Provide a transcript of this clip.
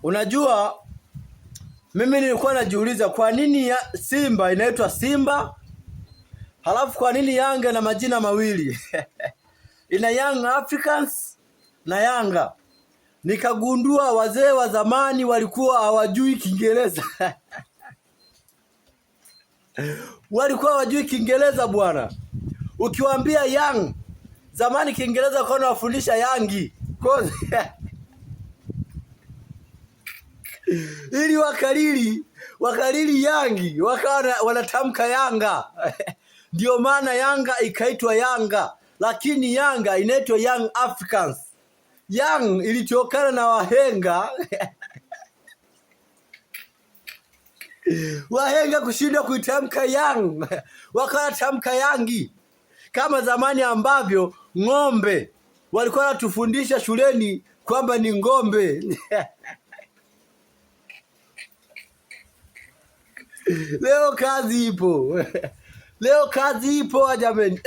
Unajua, mimi nilikuwa najiuliza kwa nini Simba inaitwa Simba, halafu kwa nini Yanga na majina mawili ina Young Africans na Yanga. Nikagundua wazee wa zamani walikuwa hawajui Kiingereza walikuwa hawajui Kiingereza bwana. Ukiwaambia Young, zamani Kiingereza kwa wafundisha Yangi ili wakalili Yangi wakawa wanatamka Yanga ndio maana Yanga ikaitwa Yanga, lakini Yanga inaitwa Young Africans. Young ilitokana na wahenga wahenga kushindwa kuitamka Young wakatamka Yangi, kama zamani ambavyo ng'ombe walikuwa wanatufundisha shuleni kwamba ni ng'ombe Leo kazi ipo. Leo kazi ipo jamani.